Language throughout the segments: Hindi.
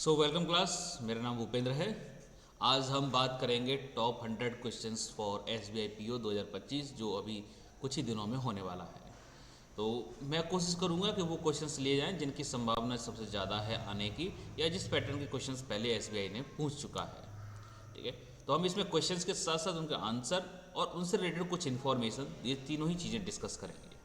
Welcome class. मेरा नाम भूपेंद्र है। आज हम बात करेंगे top 100 questions for SBI PO 2025 जो अभी कुछ ही दिनों में होने वाला है। तो मैं कोशिश करूंगा कि वो क्वेश्चंस लिए जाएं जिनकी संभावना सबसे ज़्यादा है आने की, या जिस पैटर्न के क्वेश्चंस पहले SBI ने पूछ चुका है। ठीक है, तो हम इसमें क्वेश्चंस के साथ साथ उनके आंसर और उनसे रिलेटेड कुछ इन्फॉर्मेशन, ये तीनों ही चीज़ें डिस्कस करेंगे।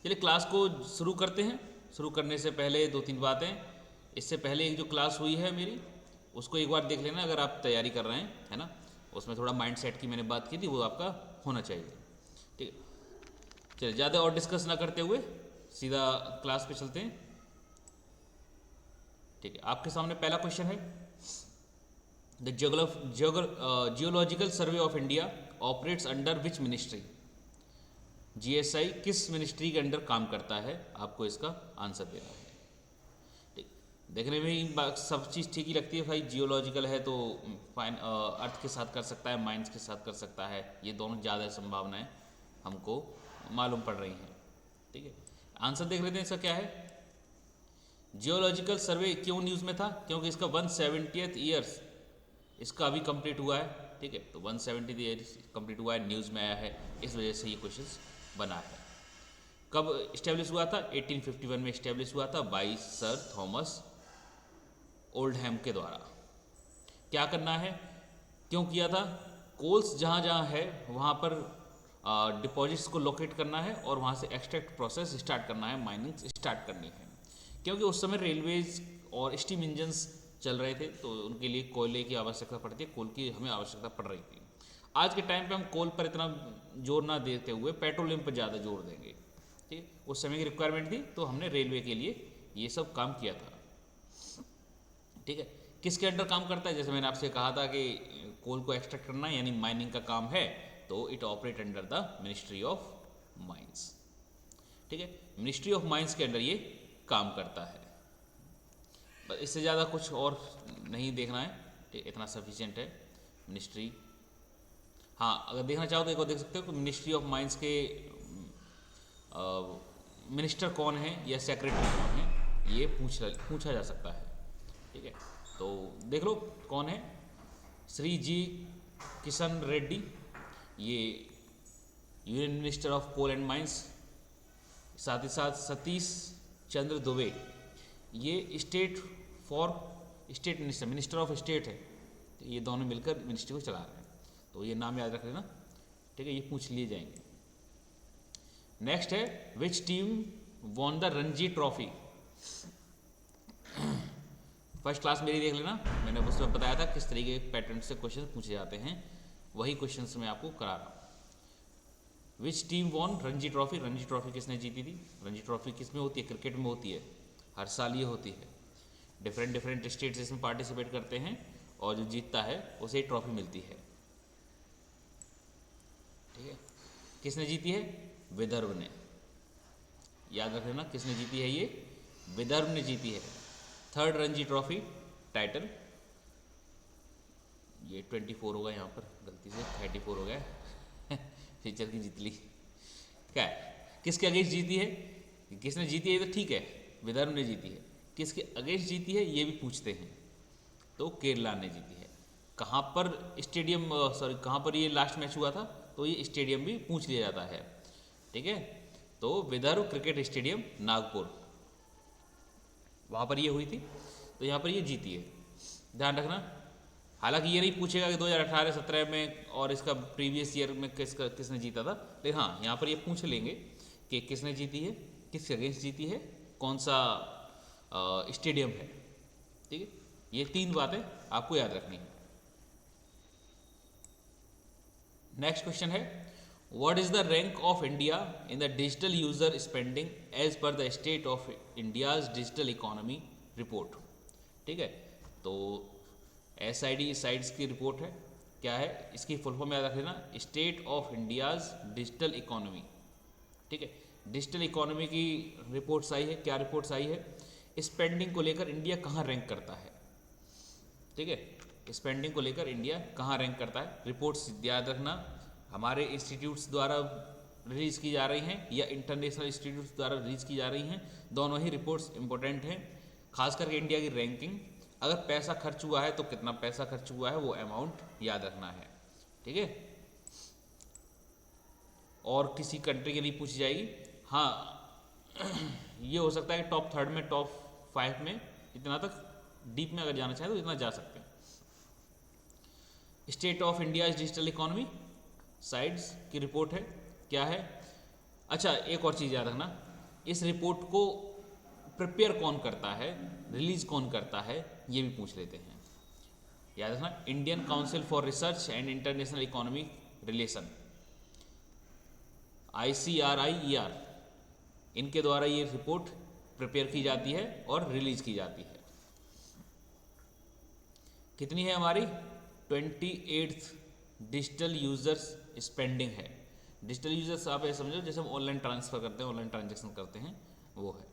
चलिए क्लास को शुरू करते हैं। शुरू करने से पहले दो तीन बातें। इससे पहले एक जो क्लास हुई है मेरी, उसको एक बार देख लेना अगर आप तैयारी कर रहे हैं, है ना। उसमें थोड़ा माइंड सेट की मैंने बात की थी, वो आपका होना चाहिए। ठीक है, चलिए ज़्यादा और डिस्कस ना करते हुए सीधा क्लास पे चलते हैं। ठीक है, आपके सामने पहला क्वेश्चन है, the geological survey of India operates under which ministry. GSI किस मिनिस्ट्री के अंडर काम करता है, आपको इसका आंसर देना है। ठीक, देखने में ही सब चीज़ ठीक ही लगती है भाई। जियोलॉजिकल है तो फाइन अर्थ के साथ कर सकता है, माइंस के साथ कर सकता है, ये दोनों ज़्यादा संभावनाएं हमको मालूम पड़ रही हैं। ठीक है, आंसर देख लेते हैं इसका क्या है। जियोलॉजिकल सर्वे क्यों न्यूज़ में था, क्योंकि इसका 170th ईयर्स इसका अभी कंप्लीट हुआ है। ठीक है, तो 170 ईयर्स कंप्लीट हुआ है, न्यूज़ में आया है, इस वजह से ये क्वेश्चन बना है। कब इस्टेब्लिश हुआ था? 1851 में इस्टेब्लिश हुआ था बाई सर थॉमस ओल्डहैम के द्वारा। क्या करना है, क्यों किया था? कोल्स जहाँ जहाँ है वहाँ पर डिपॉजिट्स को लोकेट करना है और वहाँ से एक्सट्रैक्ट प्रोसेस स्टार्ट करना है, माइनिंग स्टार्ट करनी है। क्योंकि उस समय रेलवेज और स्टीम इंजन्स चल रहे थे, तो उनके लिए कोयले की आवश्यकता पड़ती है, कोल की हमें आवश्यकता पड़ रही थी। आज के टाइम पे हम कोल पर इतना जोर ना देते हुए पेट्रोलियम पर ज़्यादा जोर देंगे। ठीक, उस समय की रिक्वायरमेंट थी तो हमने रेलवे के लिए ये सब काम किया था। ठीक है, किसके अंडर काम करता है? जैसे मैंने आपसे कहा था कि कोल को एक्सट्रैक्ट करना यानी माइनिंग का काम है, तो it operate under the ministry of mines. ठीक है, मिनिस्ट्री ऑफ माइंस के अंडर ये काम करता है। बस इससे ज़्यादा कुछ और नहीं देखना है। ठीक, इतना सफिशिएंट है मिनिस्ट्री। हाँ, अगर देखना चाहो तो एक और देख सकते हो कि मिनिस्ट्री ऑफ माइंस के मिनिस्टर कौन है या सेक्रेटरी कौन है, ये पूछा जा सकता है। ठीक है, तो देख लो कौन है। श्री जी किशन रेड्डी, ये union minister of coal and mines. साथ ही साथ सतीश चंद्र दुबे, ये state minister, minister of state है। तो ये दोनों मिलकर मिनिस्ट्री को चला रहे हैं, तो ये नाम याद रख लेना। ठीक है, ये पूछ लिए जाएंगे। नेक्स्ट है, which team won the Ranji trophy. First class मेरी देख लेना, मैंने उसमें बताया था किस तरीके के पैटर्न से क्वेश्चन पूछे जाते हैं, वही क्वेश्चन मैं आपको करा रहा हूँ। Which team von Ranji trophy, Ranji trophy किसने जीती थी? रणजी ट्रॉफी किस में होती है? क्रिकेट में होती है, हर साल ये होती है। डिफरेंट स्टेट्स इसमें पार्टिसिपेट करते हैं और जो जीतता है उसे ट्रॉफी मिलती है। ठीक है, किसने जीती है? विदर्भ ने। याद रख लेना किसने जीती है, ये विदर्भ ने जीती है। थर्ड रणजी ट्रॉफी टाइटल, ये 24 होगा, यहाँ पर गलती से 34 हो गया फीचर की जीत ली। क्या है, किसके अगेंस्ट जीती है? किसने जीती है तो ठीक है, विदर्भ ने जीती है। किसके अगेंस्ट जीती है ये भी पूछते हैं, तो केरला ने जीती है। कहाँ पर स्टेडियम, कहाँ पर ये लास्ट मैच हुआ था, तो ये स्टेडियम भी पूछ लिया जाता है। ठीक है, तो विदर्भ क्रिकेट स्टेडियम नागपुर, वहाँ पर ये हुई थी, तो यहाँ पर ये जीती है, ध्यान रखना। हालांकि ये नहीं पूछेगा कि 2018-17 में और इसका प्रीवियस ईयर में किसने जीता था, लेकिन हाँ यहाँ पर ये पूछ लेंगे कि किसने जीती है, किसके अगेंस्ट जीती है, कौन सा स्टेडियम है। ठीक है, ये तीन बातें आपको याद रखनी है। नेक्स्ट क्वेश्चन है, what is the rank of India in the digital user spending as per the state of India's digital economy report. ठीक है, तो SID साइट्स की रिपोर्ट है। क्या है इसकी फुल फॉर्म याद रख लेना, state of India's digital economy. ठीक है, डिजिटल इकोनॉमी की रिपोर्ट्स आई है। क्या रिपोर्ट्स आई है? स्पेंडिंग को लेकर इंडिया कहाँ रैंक करता है। ठीक है, स्पेंडिंग को लेकर इंडिया कहाँ रैंक करता है, रिपोर्ट्स याद रखना हमारे इंस्टीट्यूट्स द्वारा रिलीज़ की जा रही हैं या इंटरनेशनल इंस्टीट्यूट्स द्वारा रिलीज़ की जा रही हैं। दोनों ही रिपोर्ट्स इंपॉर्टेंट हैं, खास करके इंडिया की रैंकिंग अगर पैसा खर्च हुआ है तो कितना पैसा खर्च हुआ है वो अमाउंट याद रखना है, ठीक है। और किसी कंट्री के लिए पूछी जाएगी, हाँ ये हो सकता है कि टॉप 3 में, टॉप 5 में, इतना तक डीप में अगर जाना चाहें तो इतना जा सकते हैं। State of India digital economy sides की रिपोर्ट है, क्या है। अच्छा, एक और चीज़ याद रखना, इस रिपोर्ट को प्रिपेयर कौन करता है, रिलीज कौन करता है, ये भी पूछ लेते हैं। याद रखना, Indian council for research and international economic relation, ICRIER, इनके द्वारा ये रिपोर्ट प्रिपेयर की जाती है और रिलीज की जाती है। कितनी है हमारी, 28th डिजिटल यूजर्स स्पेंडिंग है। डिजिटल यूजर्स आप ऐसे समझो जैसे हम ऑनलाइन ट्रांसफर करते हैं, ऑनलाइन ट्रांजेक्शन करते हैं, वो है,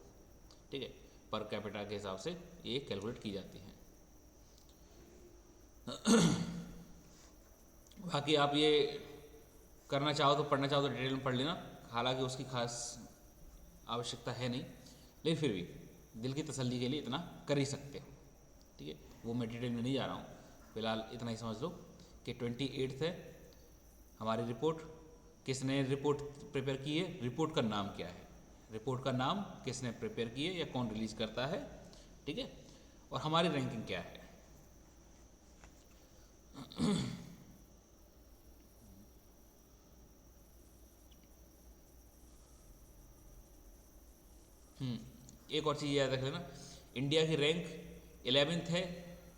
ठीक है। पर कैपिटा के हिसाब से ये कैलकुलेट की जाती है। बाकी आप ये करना चाहो तो, पढ़ना चाहो तो डिटेल में पढ़ लेना, हालांकि उसकी खास आवश्यकता है नहीं, लेकिन फिर भी दिल की तसल्ली के लिए इतना कर ही सकते हो, ठीक है। वो मैं डिटेल में नहीं जा रहा हूँ, फिलहाल इतना ही समझ लो कि 28th है हमारी रिपोर्ट। किसने रिपोर्ट प्रिपेयर की है, रिपोर्ट का नाम क्या है, रिपोर्ट का नाम किसने प्रिपेयर की है या कौन रिलीज करता है, ठीक है। और हमारी रैंकिंग क्या है। एक और चीज़ याद रख लेना, इंडिया की रैंक 11th है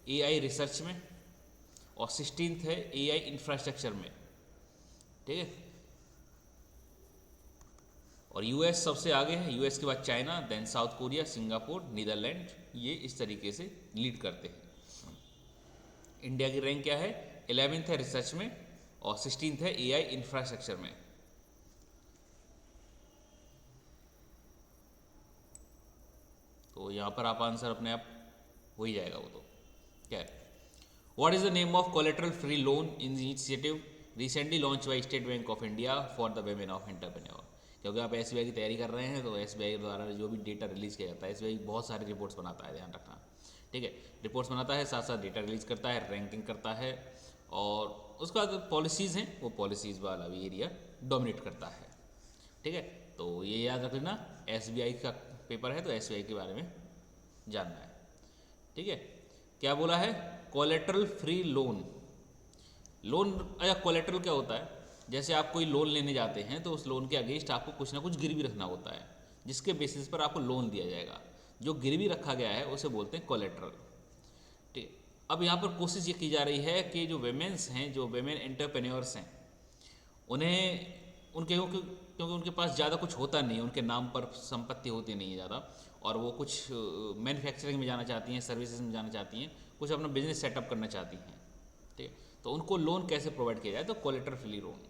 AI रिसर्च में और 16th है AI इंफ्रास्ट्रक्चर में, ठीक है। और US सबसे आगे है, US के बाद China, then South Korea, Singapore, Netherlands, ये इस तरीके से लीड करते हैं। इंडिया की रैंक क्या है, 11th है रिसर्च में और 16th है AI इंफ्रास्ट्रक्चर में। तो यहाँ पर आप आंसर अपने आप हो ही जाएगा वो, तो क्या है। What is the name of collateral free loan initiative recently launch by state bank of India for the women of entrepreneur. क्योंकि आप SBI की तैयारी कर रहे हैं तो SBI द्वारा जो भी डेटा रिलीज किया जाता है, SBI बहुत सारे रिपोर्ट्स बनाता है, ध्यान रखना, ठीक है। रिपोर्ट्स बनाता है, साथ साथ डेटा रिलीज करता है, रैंकिंग करता है, और उसका जो पॉलिसीज़ हैं वो पॉलिसीज़ वाला भी एरिया डोमिनेट करता है, ठीक है। तो ये याद रख लेना, SBI का पेपर है तो SBI के बारे में जानना है, ठीक है। क्या बोला है, कोलेट्रल फ्री लोन। लोन, अच्छा कोलेट्रल क्या होता है, जैसे आप कोई लोन लेने जाते हैं तो उस लोन के अगेंस्ट आपको कुछ ना कुछ गिरवी रखना होता है, जिसके बेसिस पर आपको लोन दिया जाएगा। जो गिरवी रखा गया है उसे बोलते हैं कोलेट्रल, ठीक है। अब यहाँ पर कोशिश ये की जा रही है कि जो वेमेन्स हैं, जो वेमेन एंटरप्रेन्योर्स हैं, उन्हें उनके क्योंकि उनके पास ज़्यादा कुछ होता नहीं है, उनके नाम पर संपत्ति होती नहीं है ज़्यादा, और वो कुछ मैन्युफैक्चरिंग में जाना चाहती हैं, सर्विसेज में जाना चाहती हैं, कुछ अपना बिजनेस सेटअप करना चाहती हैं, ठीक है। तो उनको लोन कैसे प्रोवाइड किया जाए, तो कोलेट्रल फ्री लोन।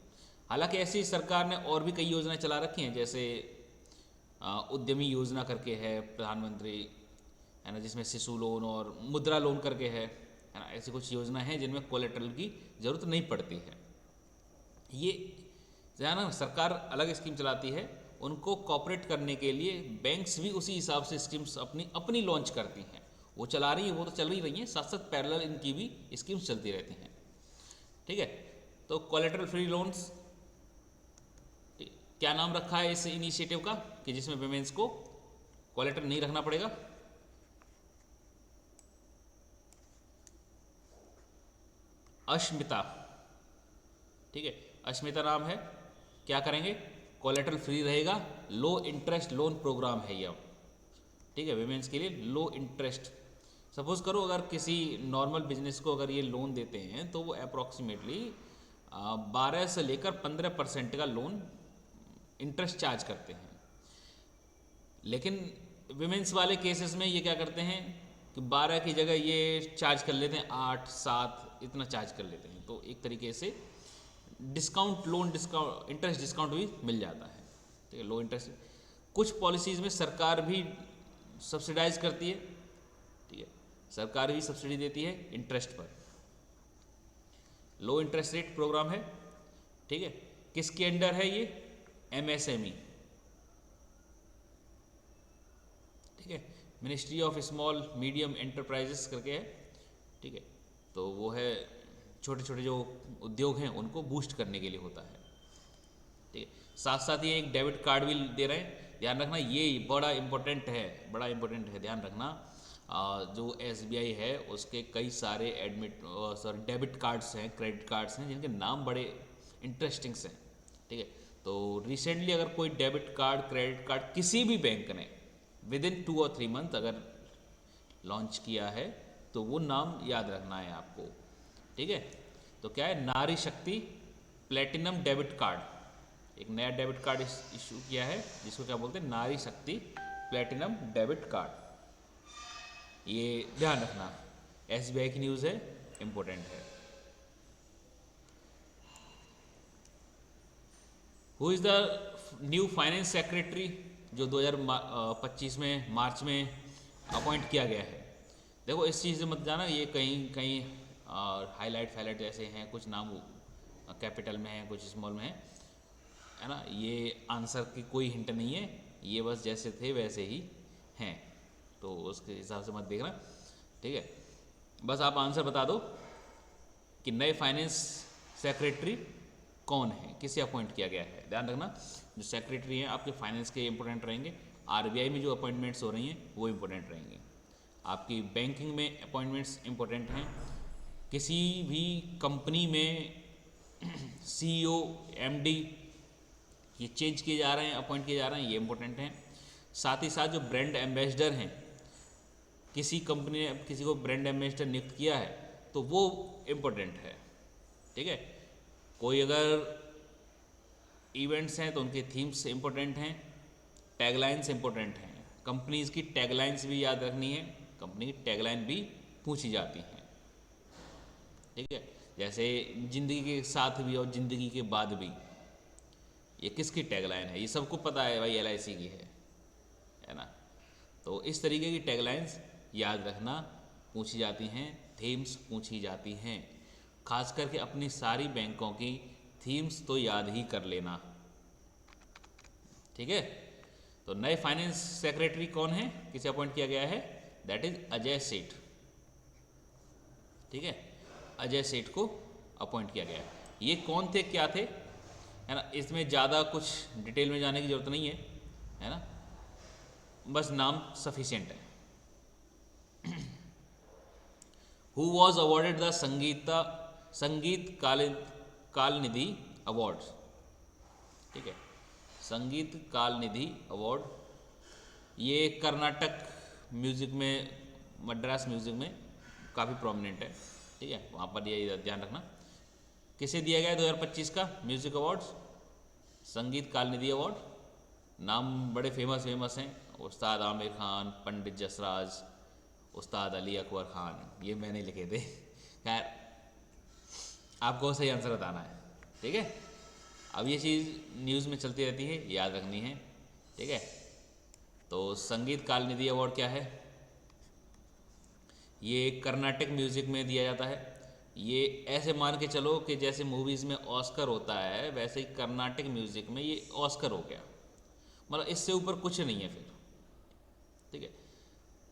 हालांकि ऐसी सरकार ने और भी कई योजनाएं चला रखी हैं, जैसे उद्यमी योजना करके है प्रधानमंत्री, है ना, जिसमें शिशु लोन और मुद्रा लोन करके है ना। ऐसी कुछ योजना है जिनमें कोलेट्रल की ज़रूरत नहीं पड़ती है। ये जहाँ ना सरकार अलग स्कीम चलाती है, उनको कॉपरेट करने के लिए बैंक्स भी उसी हिसाब से स्कीम्स अपनी अपनी लॉन्च करती हैं। वो चला रही है, वो तो चल ही रही हैं, साथ साथ पैरेलल इनकी भी स्कीम्स चलती रहती हैं, ठीक है। तो कोलेट्रल फ्री लोन्स, क्या नाम रखा है इस इनिशिएटिव का कि जिसमें विमेंस को कोलेट्रल नहीं रखना पड़ेगा, अश्मिता, ठीक है, अश्मिता नाम है। क्या करेंगे, कोलेट्रल फ्री रहेगा, लो इंटरेस्ट लोन प्रोग्राम है ये, ठीक है, विमेंस के लिए लो इंटरेस्ट। सपोज करो अगर किसी नॉर्मल बिजनेस को अगर ये लोन देते हैं तो वो अप्रॉक्सीमेटली 12 से लेकर 15% का लोन इंटरेस्ट चार्ज करते हैं। लेकिन विमेंस वाले केसेस में ये क्या करते हैं कि 12 की जगह ये चार्ज कर लेते हैं 8, 7 इतना चार्ज कर लेते हैं। तो एक तरीके से discount, loan discount, interest discount भी मिल जाता है, ठीक है, लो इंटरेस्ट। कुछ पॉलिसीज़ में सरकार भी सब्सिडाइज करती है, ठीक है, सरकार भी सब्सिडी देती है इंटरेस्ट पर। लो इंटरेस्ट रेट प्रोग्राम है, ठीक है। किसके अंडर है ये, MSME, ठीक है, ministry of small medium enterprises करके है, ठीक है। तो वो है छोटे छोटे जो उद्योग हैं उनको बूस्ट करने के लिए होता है, ठीक है। साथ साथ ये एक डेबिट कार्ड भी दे रहे हैं, ध्यान रखना ये बड़ा इंपॉर्टेंट है, बड़ा इंपॉर्टेंट है, ध्यान रखना। जो SBI है उसके कई सारे डेबिट कार्ड्स हैं, क्रेडिट कार्ड्स हैं जिनके नाम बड़े इंटरेस्टिंग्स हैं, ठीक है। तो रिसेंटली अगर कोई डेबिट कार्ड क्रेडिट कार्ड किसी भी बैंक ने विद इन 2 और 3 मंथ अगर लॉन्च किया है तो वो नाम याद रखना है आपको, ठीक है। तो क्या है, नारी शक्ति प्लेटिनम डेबिट कार्ड, एक नया डेबिट कार्ड इशू किया है जिसको क्या बोलते हैं, नारी शक्ति प्लेटिनम डेबिट कार्ड। ये ध्यान रखना, SBI की न्यूज़ है, इम्पोर्टेंट है। Who is the new finance secretary, जो 2025 में मार्च में अपॉइंट किया गया है। देखो इस चीज़ से मत जाना, ये कहीं कहीं हाईलाइट ऐसे हैं, कुछ नाम कैपिटल में है, कुछ स्मॉल में है ना। ये आंसर की कोई हिंट नहीं है, ये बस जैसे थे वैसे ही हैं, तो उसके हिसाब से मत देखना, ठीक है। बस आप आंसर बता दो कि नए फाइनेंस सेक्रेटरी कौन है, किसे अपॉइंट किया गया है। ध्यान रखना जो सेक्रेटरी हैं आपके फाइनेंस के इंपॉर्टेंट रहेंगे, RBI में जो अपॉइंटमेंट्स हो रही हैं वो इंपॉर्टेंट रहेंगे, आपकी बैंकिंग में अपॉइंटमेंट्स इंपॉर्टेंट हैं, किसी भी कंपनी में CEO MD ये चेंज किए जा रहे हैं, अपॉइंट किए जा रहे हैं, ये इंपॉर्टेंट हैं। साथ ही साथ जो ब्रांड एम्बेसडर हैं, किसी कंपनी ने किसी को ब्रांड एम्बेसडर नियुक्त किया है तो वो इम्पोर्टेंट है, ठीक है। कोई अगर इवेंट्स हैं तो उनके थीम्स इम्पोर्टेंट हैं, टैगलाइंस इम्पोर्टेंट हैं, कंपनीज की टैगलाइंस भी याद रखनी है, कंपनी की टैगलाइन भी पूछी जाती हैं, ठीक है। जैसे ज़िंदगी के साथ भी और ज़िंदगी के बाद भी, ये किसकी टैगलाइन है, ये सबको पता है भाई, LIC की है ना। तो इस तरीके की टैगलाइंस याद रखना, पूछी जाती हैं, थीम्स पूछी जाती हैं, खास करके अपनी सारी बैंकों की थीम्स तो याद ही कर लेना, ठीक है। तो नए फाइनेंस सेक्रेटरी कौन है, किसे अपॉइंट किया गया है, दैट इज अजय सेठ, ठीक है। अजय सेठ को अपॉइंट किया गया है। ये कौन थे, क्या थे, है ना, इसमें ज़्यादा कुछ डिटेल में जाने की जरूरत नहीं है ना, बस नाम सफिशिएंट है। हु वॉज अवॉर्डेड द संगीत काल निधि अवार्ड, ठीक है। संगीत काल निधि अवार्ड ये कर्नाटक म्यूजिक में, मद्रास म्यूजिक में काफ़ी प्रोमिनेंट है, ठीक है। वहाँ पर ये ध्यान रखना, किसे दिया गया है 2025 का म्यूजिक अवार्ड्स, संगीत काल निधि अवार्ड। नाम बड़े फेमस हैं, उस्ताद आमिर खान, पंडित जसराज, उस्ताद अली अकबर खान, ये मैंने लिखे थे। खैर आपको सही आंसर बताना है, ठीक है। अब ये चीज़ न्यूज़ में चलती रहती है, याद रखनी है, ठीक है। तो संगीत काल निधि अवार्ड क्या है, ये कर्नाटक म्यूज़िक में दिया जाता है। ये ऐसे मान के चलो कि जैसे मूवीज़ में ऑस्कर होता है वैसे ही कर्नाटक म्यूज़िक में ये ऑस्कर हो गया, मतलब इससे ऊपर कुछ नहीं है फिर, ठीक है।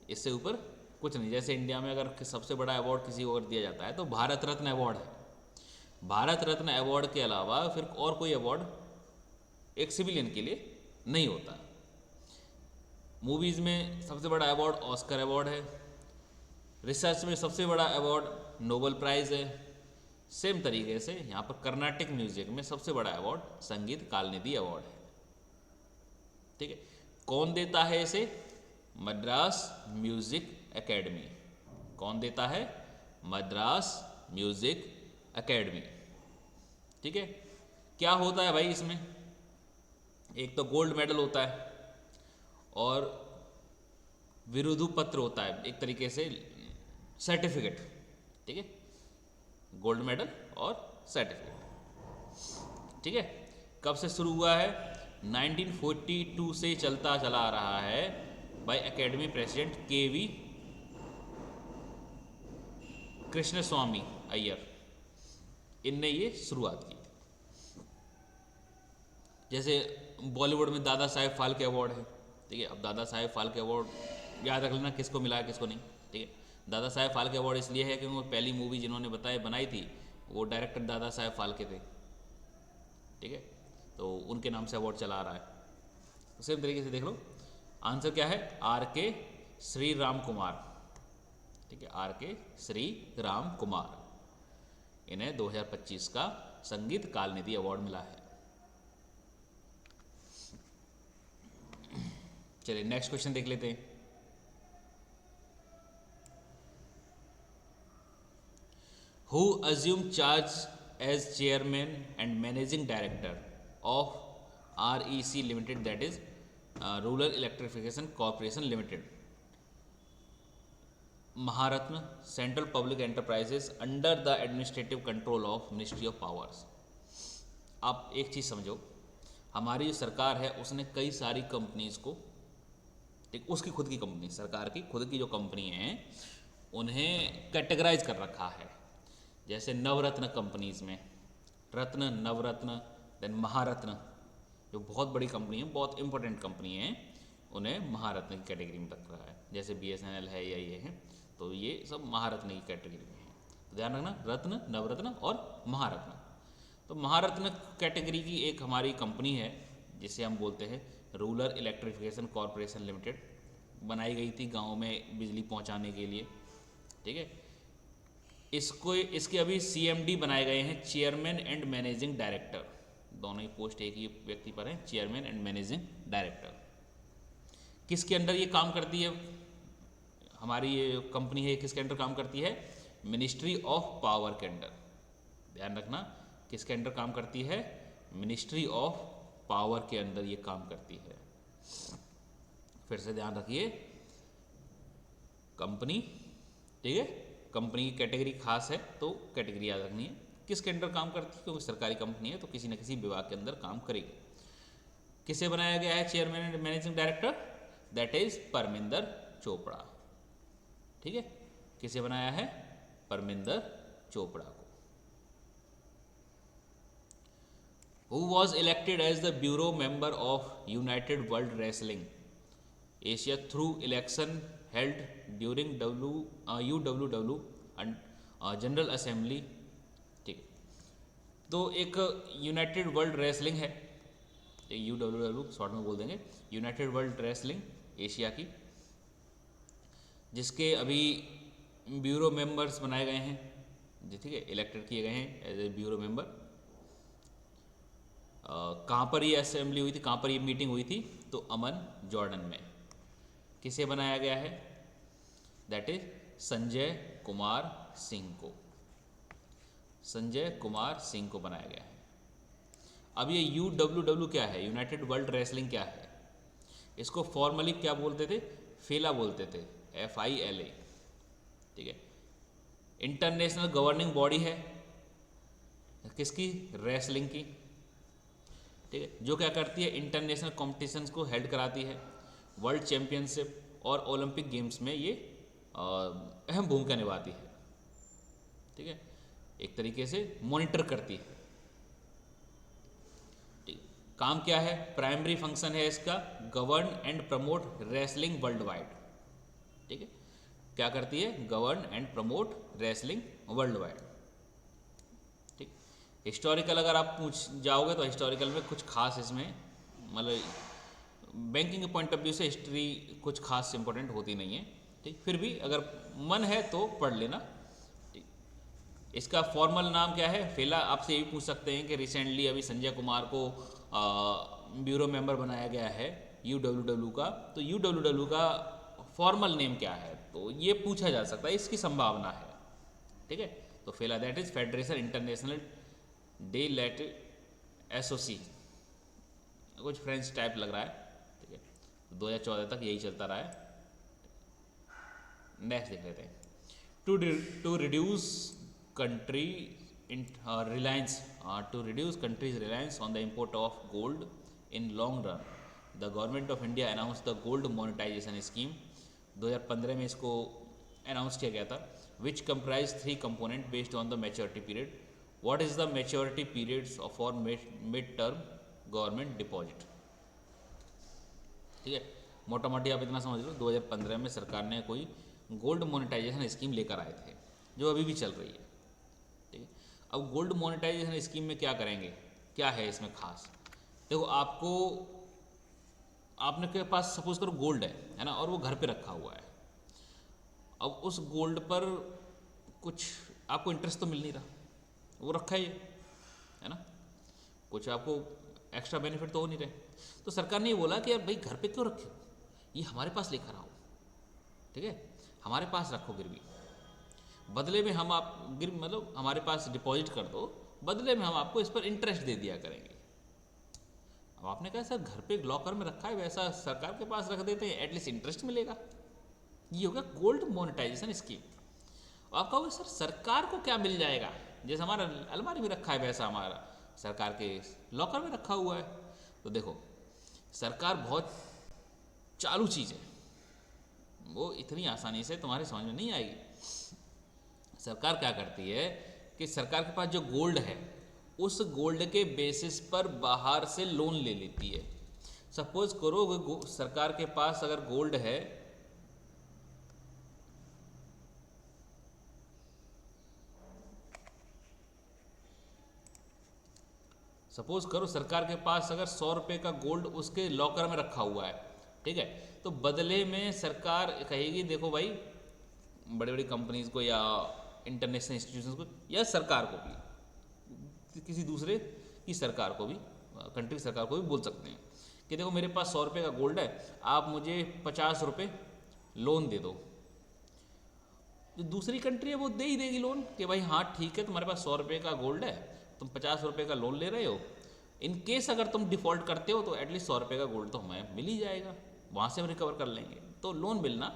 इससे ऊपर कुछ नहीं। जैसे इंडिया में अगर सबसे बड़ा अवार्ड किसी को अगर दिया जाता है तो भारत रत्न अवार्ड है, भारत रत्न अवार्ड के अलावा फिर और कोई अवार्ड एक सिविलियन के लिए नहीं होता। मूवीज़ में सबसे बड़ा अवार्ड ऑस्कर अवार्ड है, रिसर्च में सबसे बड़ा अवार्ड नोबेल प्राइज़ है। सेम तरीके से यहाँ पर कर्नाटक म्यूजिक में सबसे बड़ा अवार्ड संगीत काल निधि अवार्ड है, ठीक है। कौन देता है इसे, मद्रास म्यूजिक एकेडमी। कौन देता है, मद्रास म्यूजिक एकेडमी, ठीक है। क्या होता है भाई इसमें, एक तो गोल्ड मेडल होता है और विरुद्ध पत्र होता है, एक तरीके से सर्टिफिकेट, ठीक है। गोल्ड मेडल और सर्टिफिकेट, ठीक है। कब से शुरू हुआ है, 1942 से चलता चला आ रहा है by academy president KV Krishnaswamy Iyer, इनने ये शुरुआत की। जैसे बॉलीवुड में दादा साहेब फाल्के अवार्ड है, ठीक है। अब दादा साहेब फाल्के अवार्ड याद रख लेना किसको मिला है किसको नहीं, ठीक है। दादा साहेब फाल्के अवार्ड इसलिए है क्योंकि पहली मूवी जिन्होंने बनाई थी वो डायरेक्टर दादा साहेब फाल्के थे, ठीक है, तो उनके नाम से अवार्ड चला आ रहा है। तो सेम तरीके से देख लो, आंसर क्या है, आर के श्री राम कुमार, ठीक है, आर के श्री राम कुमार, इन्हें 2025 का संगीत काल निधि अवार्ड मिला है। चलिए नेक्स्ट क्वेश्चन देख लेते हैं। Who assumed charge as chairman and managing director of REC Limited, that is Rural Electrification Corporation Limited, Maharatna Central Public Enterprises under the administrative control of Ministry of Powers। आप एक चीज़ समझो, हमारी जो सरकार है उसने कई सारी कंपनीज को, एक उसकी खुद की कंपनी, सरकार की खुद की जो कंपनी हैं उन्हें कैटेगराइज कर रखा है। जैसे नवरत्न कंपनीज में रत्न, नवरत्न, देन महारत्न, जो बहुत बड़ी कंपनी है, बहुत इंपॉर्टेंट कंपनी है, उन्हें महारत्न की कैटेगरी में रख रहा है। जैसे BSNL है या ये है, तो ये सब महारत्न की कैटेगरी में है। तो ध्यान रखना, रत्न, नवरत्न और महारत्न। तो महारत्न कैटेगरी की एक हमारी कंपनी है जिसे हम बोलते हैं रूरल इलेक्ट्रिफिकेशन कॉरपोरेशन लिमिटेड, बनाई गई थी गाँव में बिजली पहुँचाने के लिए, ठीक है। इसके अभी CMD बनाए गए हैं, चेयरमैन एंड मैनेजिंग डायरेक्टर, दोनों ही पोस्ट एक ही व्यक्ति पर है, चेयरमैन एंड मैनेजिंग डायरेक्टर। किसके अंडर ये काम करती है, हमारी ये कंपनी है, किसके अंडर काम करती है, मिनिस्ट्री ऑफ पावर के अंडर। ध्यान रखना, किसके अंडर काम करती है, मिनिस्ट्री ऑफ पावर के अंदर ये काम करती है। फिर से ध्यान रखिए, कंपनी, ठीक है, कंपनी की कैटेगरी खास है तो कैटेगरी याद रखनी है, किसके अंडर काम करती है, क्योंकि सरकारी कंपनी है तो किसी न किसी विभाग के अंदर काम करेगी। किसे बनाया गया है chairman and managing director, that is Parminder Chopra, ठीक है। किसे बनाया है, परमिंदर चोपड़ा को। Who was elected as the bureau member of United World Wrestling Asia through election held during UWW general assembly, ठीक है। तो एक यूनाइटेड वर्ल्ड रेसलिंग है, UWW शॉर्ट में बोल देंगे, यूनाइटेड वर्ल्ड रेसलिंग एशिया की, जिसके अभी ब्यूरो मेंबर्स बनाए गए हैं, जी, ठीक है, इलेक्टेड किए गए हैं एज ए ब्यूरो मेंबर। कहाँ पर ये असेंबली हुई थी, कहाँ पर ये मीटिंग हुई थी, तो अमन जॉर्डन में। किसे बनाया गया है, दैट इज संजय कुमार सिंह को, संजय कुमार सिंह को बनाया गया है। अब ये UWW क्या है, यूनाइटेड वर्ल्ड रेसलिंग क्या है, इसको फॉर्मली क्या बोलते थे, फेला बोलते थे, FILA, ठीक है। इंटरनेशनल गवर्निंग बॉडी है किसकी, रेसलिंग की, ठीक है, जो क्या करती है, इंटरनेशनल कॉम्पिटिशन्स को हेल्ड कराती है, वर्ल्ड चैंपियनशिप और ओलंपिक गेम्स में ये अहम भूमिका निभाती है, ठीक है, एक तरीके से मॉनिटर करती है, ठीक। काम क्या है, प्राइमरी फंक्शन है इसका govern and promote wrestling world wide, ठीक है, क्या करती है, govern and promote wrestling world wide, ठीक। हिस्टोरिकल अगर आप पूछ जाओगे तो हिस्टोरिकल में कुछ खास इसमें, मतलब बैंकिंग के पॉइंट ऑफ व्यू से हिस्ट्री कुछ खास इंपॉर्टेंट होती नहीं है, ठीक। फिर भी अगर मन है तो पढ़ लेना, ठीक। इसका फॉर्मल नाम क्या है, फेला। आपसे ये भी पूछ सकते हैं कि रिसेंटली अभी संजय कुमार को ब्यूरो मेंबर बनाया गया है UWW का, तो UWW का फॉर्मल नेम क्या है, तो ये पूछा जा सकता है, इसकी संभावना है, ठीक है। तो फेला that is federation international de लैटिव एसोसी, कुछ फ्रेंच टाइप लग रहा है, ठीक है। 2014 तक यही चलता रहा है। नेक्स्ट देख लेते हैं, to reduce country reliance to reduce country's reliance on the import of gold in long run, the government of India announced the gold monetization scheme। 2015 में इसको अनाउंस किया गया था, which comprise 3 component based on the maturity period। what is the maturity periods for mid term government deposit, ठीक है। मोटा मोटी आप इतना समझ लो 2015 में सरकार ने कोई गोल्ड मोनेटाइजेशन स्कीम लेकर आए थे, जो अभी भी चल रही है। ठीक है, अब गोल्ड मोनेटाइजेशन स्कीम में क्या करेंगे, क्या है इसमें खास? देखो, आपने के पास सपोज करो गोल्ड है ना, और वो घर पे रखा हुआ है। अब उस गोल्ड पर कुछ आपको इंटरेस्ट तो मिल नहीं रहा, वो रखा ही है ना, कुछ आपको एक्स्ट्रा बेनिफिट तो हो नहीं रहे। तो सरकार ने ये बोला कि यार भाई घर पे क्यों रखे हो, ये हमारे पास लेकर आओ, ठीक है, हमारे पास रखो गिरवी, बदले में हम आप गिर मतलब हमारे पास डिपॉजिट कर दो, बदले में हम आपको इस पर इंटरेस्ट दे दिया करेंगे। अब आपने कहा सर घर पे लॉकर में रखा है, वैसा सरकार के पास रख देते हैं, एटलीस्ट इंटरेस्ट मिलेगा। ये होगा गोल्ड मोनेटाइजेशन स्कीम। आप कहोगे सर सरकार को क्या मिल जाएगा, जैसे हमारा अलमारी में रखा है वैसा हमारा सरकार के लॉकर में रखा हुआ है। तो देखो, सरकार बहुत चालू चीज़ है, वो इतनी आसानी से तुम्हारे समझ में नहीं आएगी। सरकार क्या करती है कि सरकार के पास जो गोल्ड है, उस गोल्ड के बेसिस पर बाहर से लोन ले लेती है। सपोज करो सरकार के पास अगर गोल्ड है, सपोज करो सरकार के पास अगर 100 रुपये का गोल्ड उसके लॉकर में रखा हुआ है, ठीक है, तो बदले में सरकार कहेगी देखो भाई, बड़ी बड़ी कंपनीज को या इंटरनेशनल इंस्टीट्यूशंस को या सरकार को भी, किसी दूसरे की सरकार को भी, कंट्री सरकार को भी बोल सकते हैं कि देखो मेरे पास 100 रुपये का गोल्ड है, आप मुझे 50 रुपये लोन दे दो। जो दूसरी कंट्री है वो दे ही देगी लोन कि भाई हाँ ठीक है, तुम्हारे पास 100 रुपये का गोल्ड है, तुम 50 रुपये का लोन ले रहे हो, इन केस अगर तुम डिफ़ॉल्ट करते हो तो एटलीस्ट 100 रुपये का गोल्ड तो हमें मिल ही जाएगा, वहाँ से हम रिकवर कर लेंगे। तो लोन मिलना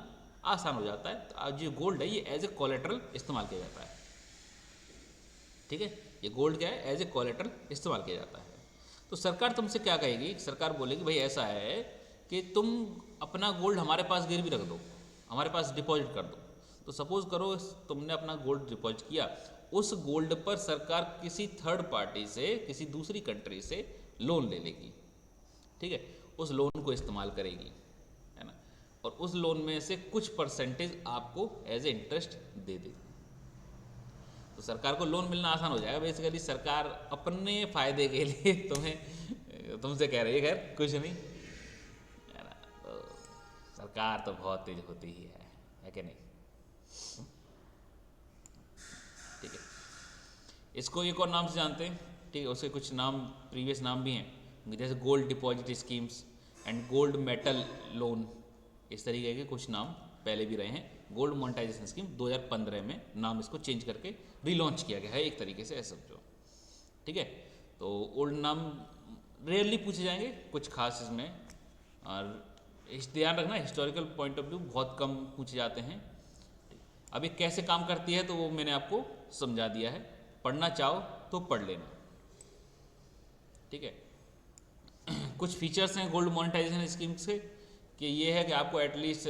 आसान हो जाता है। तो आज जो गोल्ड है ये एज ए कोलेट्रल इस्तेमाल किया जाता है, ठीक है, ये गोल्ड क्या है, एज ए कोलेट्रल इस्तेमाल किया जाता है। तो सरकार तुमसे क्या कहेगी, सरकार बोलेगी भाई ऐसा है कि तुम अपना गोल्ड हमारे पास गिरवी रख दो, हमारे पास डिपॉजिट कर दो। तो सपोज करो तुमने अपना गोल्ड डिपॉजिट किया, उस गोल्ड पर सरकार किसी थर्ड पार्टी से, किसी दूसरी कंट्री से लोन ले लेगी, ठीक है, उस लोन को इस्तेमाल करेगी, है ना, और उस लोन में से कुछ परसेंटेज आपको एज ए इंटरेस्ट दे देगी। तो सरकार को लोन मिलना आसान हो जाएगा। बेसिकली सरकार अपने फ़ायदे के लिए तुमसे कह रही है, खैर कुछ नहीं, है ना। तो सरकार तो बहुत तेज होती ही है कि नहीं? ठीक है, इसको एक और नाम से जानते हैं, ठीक है, उसके कुछ नाम, प्रीवियस नाम भी हैं, जैसे gold deposit schemes and gold metal loan, इस तरीके के कुछ नाम पहले भी रहे हैं। गोल्ड मोनेटाइजेशन स्कीम 2015 में नाम इसको चेंज करके रीलॉन्च किया गया है एक तरीके से, ऐसा समझो, ठीक है। तो ओल्ड नाम रेयरली पूछे जाएंगे, कुछ खास इसमें, और ध्यान रखना हिस्टोरिकल पॉइंट ऑफ व्यू बहुत कम पूछे जाते हैं। अब ये कैसे काम करती है तो वो मैंने आपको समझा दिया है, पढ़ना चाहो तो पढ़ लेना, ठीक है। कुछ फीचर्स हैं गोल्ड मोनेटाइजेशन स्कीम के, कि ये है कि आपको एटलीस्ट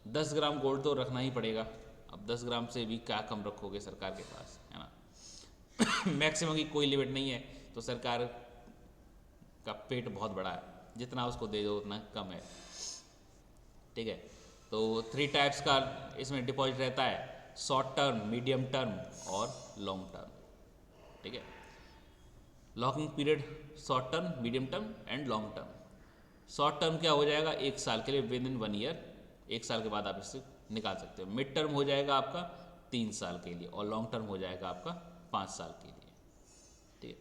10 ग्राम गोल्ड तो रखना ही पड़ेगा। अब 10 ग्राम से भी क्या कम रखोगे सरकार के पास, है ना। मैक्सिमम की कोई लिमिट नहीं है, तो सरकार का पेट बहुत बड़ा है, जितना उसको दे दो उतना कम है, ठीक है। तो 3 टाइप्स का इसमें डिपॉजिट रहता है, शॉर्ट टर्म, मीडियम टर्म और लॉन्ग टर्म, ठीक है। Locking period short term, medium term and long term. Short term क्या हो जाएगा, 1 साल के लिए, विद इन 1 ईयर, 1 साल के बाद आप इससे निकाल सकते हो। मिड टर्म हो जाएगा आपका 3 साल के लिए, और लॉन्ग टर्म हो जाएगा आपका 5 साल के लिए, ठीक है।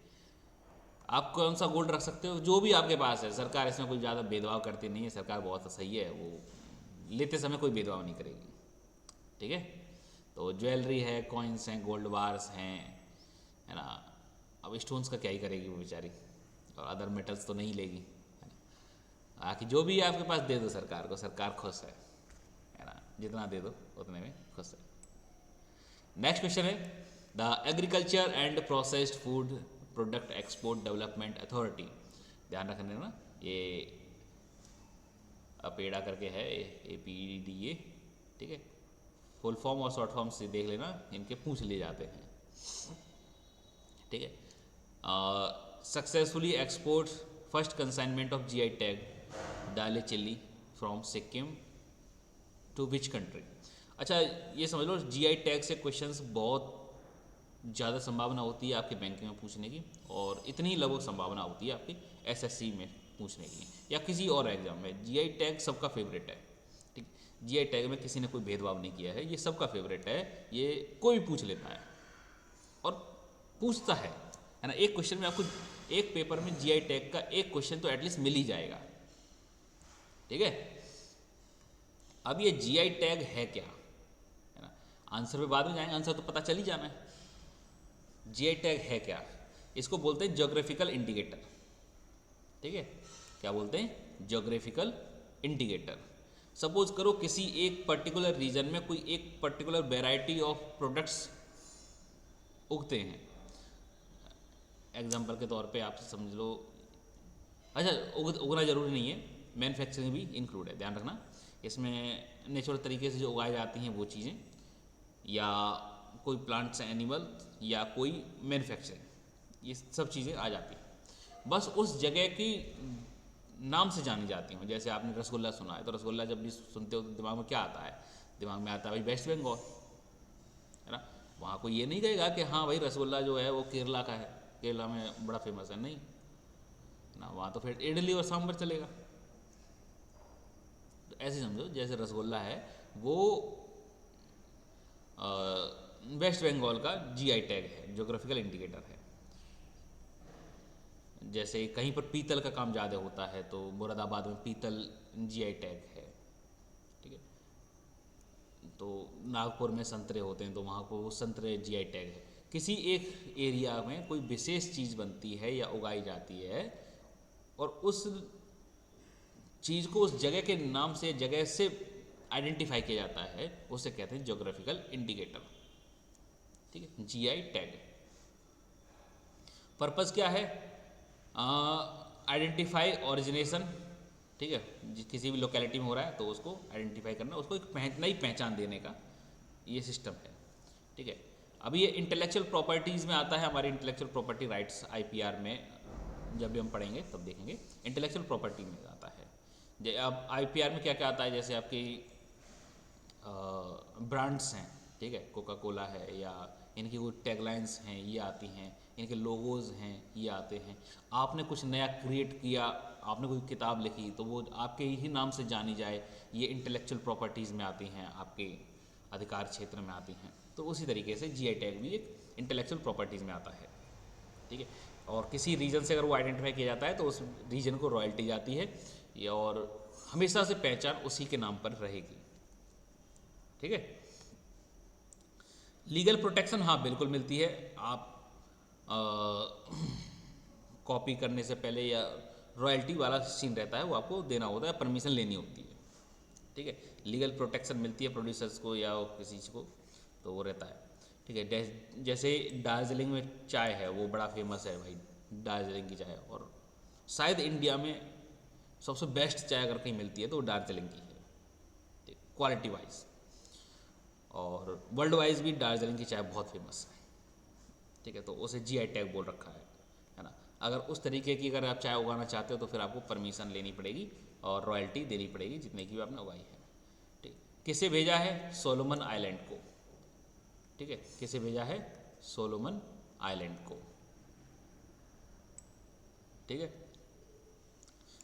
आप कौन सा गोल्ड रख सकते हो, जो भी आपके पास है, सरकार इसमें कोई ज़्यादा भेदभाव करती नहीं है, सरकार बहुत सही है, वो लेते समय कोई भेदभाव नहीं करेगी, ठीक है। तो ज्वेलरी है, कॉइन्स हैं, गोल्ड बार्स हैं, है ना। अब स्टोन्स का क्या ही करेगी वो बेचारी, और अदर मेटल्स तो नहीं लेगी, है ना। बाकी जो भी आपके पास दे दो सरकार को, सरकार खुश है ना, जितना दे दो उतने में खुश है। नेक्स्ट क्वेश्चन है, the agriculture and processed food product export development authority, ध्यान रखना ना, ये अपेड़ा करके है, APDA, ठीक है। फुल फॉर्म और शॉर्ट फॉर्म से देख लेना, इनके पूछ लिए जाते हैं, ठीक है। Successfully export first consignment of GI tag Dalle chilli from Sikkim to which country. अच्छा ये समझ लो जीआई टैग से क्वेश्चंस बहुत ज़्यादा संभावना होती है आपके बैंकिंग में पूछने की, और इतनी लगभग संभावना होती है आपकी एसएससी में पूछने की या किसी और एग्जाम में। जीआई टैग सबका फेवरेट है, ठीक। जीआई टैग में किसी ने कोई भेदभाव नहीं किया है, ये सबका फेवरेट है, ये कोई पूछ लेता है और पूछता है ना। एक क्वेश्चन में आपको एक पेपर में जीआई टैग का एक क्वेश्चन तो एटलीस्ट मिल ही जाएगा, ठीक है। अब ये जीआई टैग है क्या, है ना, आंसर पे बाद में जाएंगे, आंसर तो पता चल ही जाना है। जीआई टैग है क्या, इसको बोलते हैं ज्योग्राफिकल इंडिकेटर, ठीक है। क्या बोलते हैं, ज्योग्राफिकल इंडिकेटर। सपोज करो किसी एक पर्टिकुलर रीजन में कोई एक पर्टिकुलर वेराइटी ऑफ प्रोडक्ट्स उगते हैं, एग्जाम्पल के तौर पे आप समझ लो, अच्छा उगना जरूरी नहीं है, मैन्युफैक्चरिंग भी इंक्लूड है, ध्यान रखना। इसमें नेचुरल तरीके से जो उगाई जाती हैं वो चीज़ें, या कोई प्लांट्स एनिमल, या कोई मैन्युफैक्चरिंग, ये सब चीज़ें आ जाती हैं। बस उस जगह की नाम से जानी जाती हूँ। जैसे आपने रसगुल्ला सुना है, तो रसगुल्ला जब भी सुनते हो तो दिमाग में क्या आता है, दिमाग में आता है भाई वेस्ट बंगाल, है ना। वहाँ कोई ये नहीं कहेगा कि हाँ भाई रसगुल्ला जो है वो केरला का है, केरला में बड़ा फेमस है, नहीं ना, वहाँ तो फिर इडली और सांभर चलेगा। तो ऐसे समझो जैसे रसगुल्ला है वो वेस्ट बंगाल का जीआई टैग है, ज्योग्राफिकल इंडिकेटर है। जैसे कहीं पर पीतल का काम ज़्यादा होता है तो मुरादाबाद में पीतल जीआई टैग है, ठीक है। तो नागपुर में संतरे होते हैं तो वहाँ को वो संतरे जीआई टैग है। किसी एक एरिया में कोई विशेष चीज़ बनती है या उगाई जाती है और उस चीज़ को उस जगह के नाम से, जगह से आइडेंटिफाई किया जाता है, उसे कहते हैं ज्योग्राफिकल इंडिकेटर, ठीक है, जीआई टैग। पर्पस क्या है, आइडेंटिफाई ओरिजिनेशन, ठीक है, किसी भी लोकेलिटी में हो रहा है तो उसको आइडेंटिफाई करना, उसको एक नई पहचान देने का ये सिस्टम है, ठीक है। अभी ये इंटेलेक्चुअल प्रॉपर्टीज़ में आता है, हमारे इंटेलेक्चुअल प्रॉपर्टी राइट्स आईपीआर में जब भी हम पढ़ेंगे तब देखेंगे, इंटेलेक्चुअल प्रॉपर्टी में आता है। अब आईपीआर में क्या क्या आता है, जैसे आपकी ब्रांड्स हैं, ठीक है, कोका कोला है, या इनकी कोई टैगलाइंस हैं ये आती हैं, इनके लोगोज़ हैं ये आते हैं। आपने कुछ नया क्रिएट किया, आपने कोई किताब लिखी तो वो आपके ही नाम से जानी जाए, ये इंटेलेक्चुअल प्रॉपर्टीज़ में आती हैं, आपके अधिकार क्षेत्र में आती हैं। तो उसी तरीके से जीआई टैग भी एक इंटेलेक्चुअल प्रॉपर्टीज़ में आता है, ठीक है। और किसी रीजन से अगर वो आइडेंटिफाई किया जाता है तो उस रीजन को रॉयल्टी जाती है, और हमेशा से पहचान उसी के नाम पर रहेगी, ठीक है। लीगल प्रोटेक्शन हाँ बिल्कुल मिलती है। आप कॉपी करने से पहले या रॉयल्टी वाला सीन रहता है वो आपको देना होता है, परमिशन लेनी होती है, ठीक है। लीगल प्रोटेक्शन मिलती है प्रोड्यूसर्स को या किसी चीज़ को, तो वो रहता है, ठीक है। जैसे दार्जिलिंग में चाय है वो बड़ा फेमस है भाई, दार्जिलिंग की चाय, और शायद इंडिया में सबसे बेस्ट चाय अगर कहीं मिलती है तो वो दार्जिलिंग की है, क्वालिटी वाइज, और वर्ल्ड वाइज भी दार्जिलिंग की चाय बहुत फेमस है, ठीक है। तो उसे जीआई टैग बोल रखा है ना। अगर उस तरीके की अगर आप चाय उगाना चाहते हो तो फिर आपको परमिशन लेनी पड़ेगी और रॉयल्टी देनी पड़ेगी जितने की भी आपने उगाई है, ठीक। किसे भेजा है, सोलोमन आइलैंड को, ठीक है, किसे भेजा है, सोलोमन आइलैंड को, ठीक है।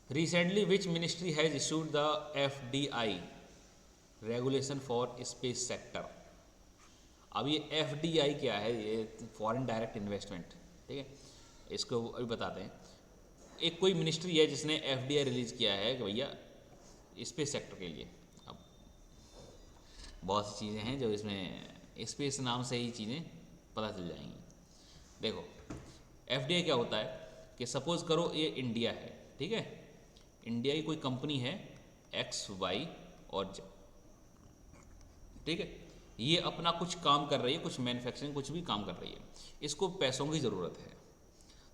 Recently which ministry has issued the FDI regulation for space sector. अब ये एफडीआई क्या है, ये फॉरेन डायरेक्ट इन्वेस्टमेंट, ठीक है, इसको अभी बताते हैं। एक कोई मिनिस्ट्री है जिसने एफडीआई रिलीज़ किया है कि भैया स्पेस सेक्टर के लिए। अब बहुत सी चीज़ें हैं जो इसमें स्पेस नाम से ही चीज़ें पता चल जाएंगी। देखो एफडीआई क्या होता है कि सपोज़ करो ये इंडिया है, ठीक है, इंडिया की कोई कंपनी है एक्स वाई और जेड, ठीक है, ये अपना कुछ काम कर रही है, कुछ मैन्युफैक्चरिंग कुछ भी काम कर रही है, इसको पैसों की ज़रूरत है।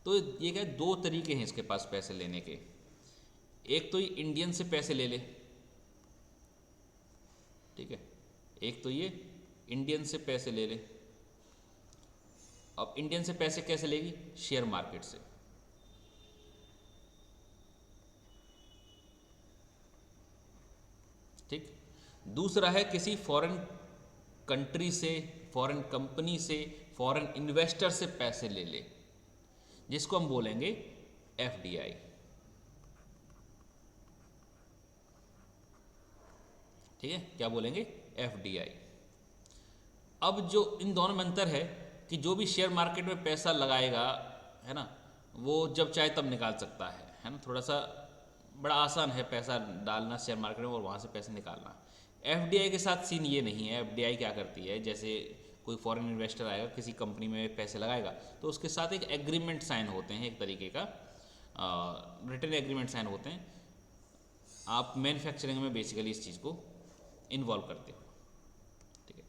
तो ये क्या, दो तरीके हैं इसके पास पैसे लेने के। एक तो ये इंडियन से पैसे ले ले, ठीक है, एक तो ये इंडियन से पैसे ले ले। अब इंडियन से पैसे कैसे लेगी, शेयर मार्केट से, ठीक। दूसरा है किसी फॉरेन कंट्री से, फॉरेन कंपनी से, फॉरेन इन्वेस्टर से पैसे ले ले, जिसको हम बोलेंगे एफडीआई। ठीक है, क्या बोलेंगे? एफडीआई। अब जो इन दोनों में अंतर है कि जो भी शेयर मार्केट में पैसा लगाएगा, है ना, वो जब चाहे तब निकाल सकता है ना। थोड़ा सा बड़ा आसान है पैसा डालना शेयर मार्केट में और वहाँ से पैसे निकालना। एफडीआई के साथ सीन ये नहीं है। एफडीआई क्या करती है, जैसे कोई फॉरेन इन्वेस्टर आएगा किसी कंपनी में पैसे लगाएगा तो उसके साथ एक एग्रीमेंट साइन होते हैं, एक तरीके का रिटन एग्रीमेंट साइन होते हैं। आप मैन्युफैक्चरिंग में बेसिकली इस चीज़ को इन्वॉल्व करते हो। ठीक है,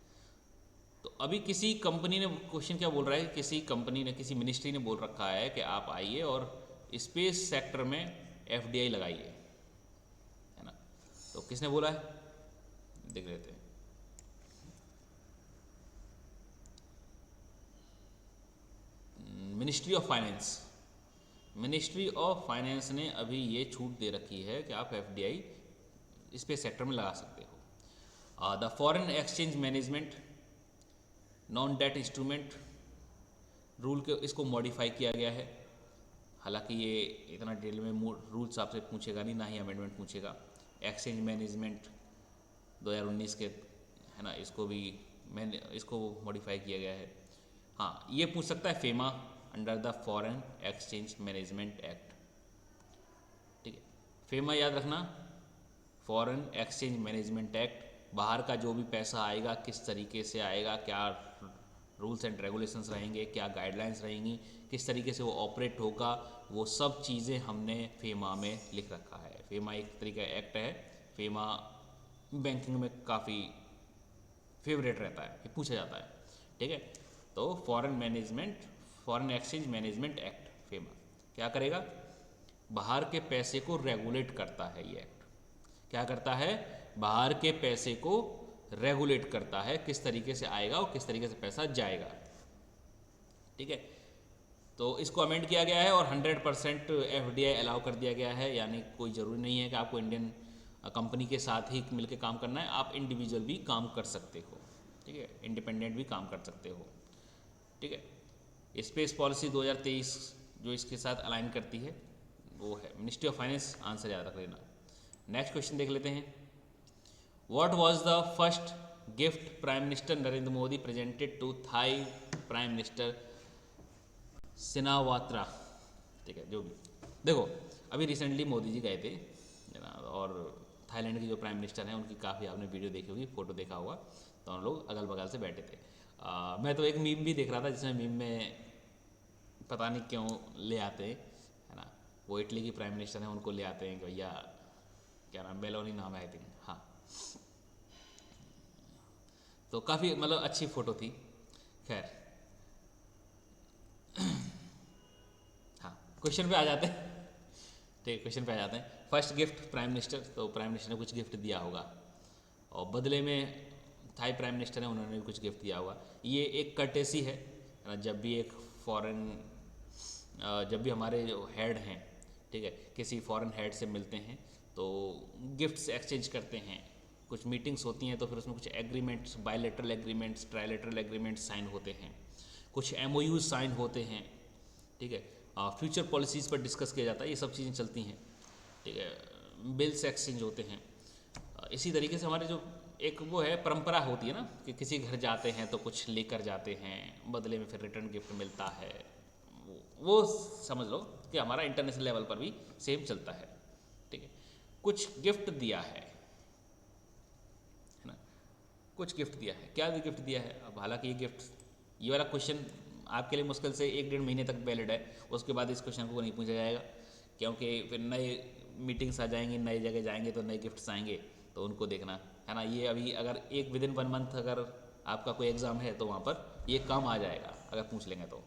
तो अभी किसी कंपनी ने, क्वेश्चन क्या बोल रहा है, किसी कंपनी ने, किसी मिनिस्ट्री ने बोल रखा है कि आप आइए और स्पेस सेक्टर में एफडीआई लगाइए, है ना। तो किसने बोला है, देख लेते हैं। Ministry of finance. Ministry of finance ने अभी ये छूट दे रखी है कि आप एफडीआई स्पेस सेक्टर में लगा सकते हो। The foreign exchange management non debt instrument rule के इसको मॉडिफाई किया गया है। हालांकि ये इतना डिटेल में रूल्स आपसे पूछेगा नहीं, ना ही अमेंडमेंट पूछेगा। एक्सचेंज मैनेजमेंट 2019 के, है ना, इसको भी इसको मॉडिफाई किया गया है। हाँ, ये पूछ सकता है FEMA under the foreign exchange management act. ठीक है, फेमा याद रखना, फॉरेन एक्सचेंज मैनेजमेंट एक्ट। बाहर का जो भी पैसा आएगा किस तरीके से आएगा, क्या रूल्स एंड रेगुलेशंस रहेंगे, क्या गाइडलाइंस रहेंगी, किस तरीके से वो ऑपरेट होगा, वो सब चीज़ें हमने फेमा में लिख रखा है। फेमा एक तरीका एक्ट है। फेमा बैंकिंग में काफ़ी फेवरेट रहता है, ये पूछा जाता है। ठीक है, तो foreign exchange management act FEMA क्या करेगा, बाहर के पैसे को रेगुलेट करता है। ये एक्ट क्या करता है, बाहर के पैसे को रेगुलेट करता है, किस तरीके से आएगा और किस तरीके से पैसा जाएगा। ठीक है, तो इसको अमेंड किया गया है और 100% एफडीआई अलाउ कर दिया गया है। यानी कोई ज़रूरी नहीं है कि आपको इंडियन कंपनी के साथ ही मिलकर काम करना है, आप इंडिविजुअल भी काम कर सकते हो। ठीक है, इंडिपेंडेंट भी काम कर सकते हो। ठीक है, स्पेस पॉलिसी 2023 जो इसके साथ अलाइन करती है वो है मिनिस्ट्री ऑफ फाइनेंस। आंसर याद रख लेना। नेक्स्ट क्वेश्चन देख लेते हैं। What was the first gift prime minister Narendra Modi presented to Thai prime minister Shinawatra. ठीक है, जो भी देखो, अभी रिसेंटली मोदी जी गए थे, है ना, और थाईलैंड के जो प्राइम मिनिस्टर हैं उनकी काफ़ी आपने वीडियो देखी होगी, फोटो देखा होगा। तो हम लोग अगल बगल से बैठे थे। मैं तो एक मीम भी देख रहा था जिसमें मीम में पता नहीं क्यों ले आते हैं, है ना, वो इटली की प्राइम मिनिस्टर हैं, उनको ले आते हैं कि भैया क्या नाम, मेलोनी नाम है आई थिंक, हाँ। तो काफ़ी मतलब अच्छी फ़ोटो थी। खैर, हाँ, क्वेश्चन पे आ जाते हैं। ठीक है, क्वेश्चन पे आ जाते हैं। फर्स्ट गिफ्ट प्राइम मिनिस्टर, तो प्राइम मिनिस्टर ने कुछ गिफ्ट दिया होगा और बदले में थाई प्राइम मिनिस्टर है, उन्होंने भी कुछ गिफ्ट दिया होगा। ये एक कर्टेसी है ना, जब भी एक फॉरेन, जब भी हमारे जो हेड हैं, ठीक है, किसी फॉरेन हेड से मिलते हैं तो गिफ्ट्स एक्सचेंज करते हैं। कुछ मीटिंग्स होती हैं तो फिर उसमें कुछ agreements, bilateral agreements, trilateral agreements sign होते हैं, कुछ एमओयूज साइन होते हैं। ठीक है, फ्यूचर पॉलिसीज़ पर डिस्कस किया जाता है, ये सब चीज़ें चलती हैं। ठीक है, बिल्स एक्सचेंज होते हैं। इसी तरीके से हमारे जो एक वो है परंपरा होती है ना कि किसी घर जाते हैं तो कुछ लेकर जाते हैं, बदले में फिर रिटर्न गिफ्ट मिलता है। वो समझ लो कि हमारा इंटरनेशनल लेवल पर भी सेम चलता है। ठीक है, कुछ गिफ्ट दिया है ना, कुछ गिफ्ट दिया है। क्या गिफ्ट दिया है? अब हालांकि ये गिफ्ट, ये वाला क्वेश्चन आपके लिए मुश्किल से 1-1.5 महीने तक वैलिड है, उसके बाद इस क्वेश्चन को नहीं पूछा जाएगा, क्योंकि फिर नए मीटिंग्स आ जाएंगी, नई जगह जाएंगे तो नए गिफ्ट्स आएंगे, तो उनको देखना है ना। ये अभी अगर एक विदिन 1 मंथ अगर आपका कोई एग्ज़ाम है तो वहाँ पर ये काम आ जाएगा अगर पूछ लेंगे तो।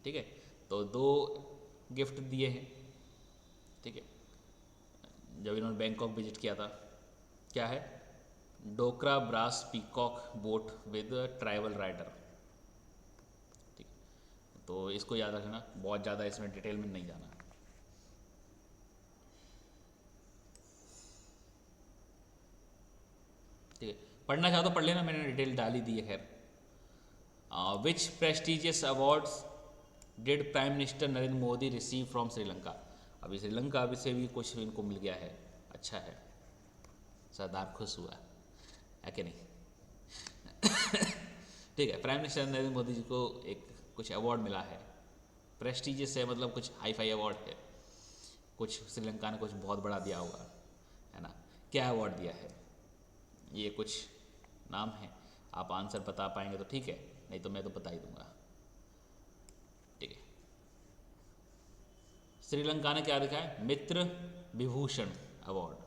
ठीक है, तो 2 गिफ्ट दिए हैं। ठीक है, जब इन्होंने बैंकॉक विजिट किया था, क्या है, Dokra brass peacock boat with tribal rider. ठीक, तो इसको याद रखना, बहुत ज़्यादा इसमें डिटेल में नहीं जाना। ठीक है, पढ़ना चाहो तो पढ़ लेना, मैंने डिटेल डाल ही दी है। खैर, which prestigious awards did prime minister Narendra Modi receive from Sri Lanka? अभी श्रीलंका से भी कुछ इनको मिल गया है, अच्छा है, सरदार खुश हुआ है कि नहीं? ठीक है, प्राइम मिनिस्टर नरेंद्र मोदी जी को एक कुछ अवार्ड मिला है, प्रेस्टिजियस है मतलब कुछ हाई फाई अवार्ड है, कुछ श्रीलंका ने कुछ बहुत बड़ा दिया होगा, है ना? क्या अवार्ड दिया है, ये कुछ नाम है, आप आंसर बता पाएंगे तो ठीक है, नहीं तो मैं तो बता ही दूंगा। ठीक है, श्रीलंका ने क्या दिखा है? Mitra Vibhushan award,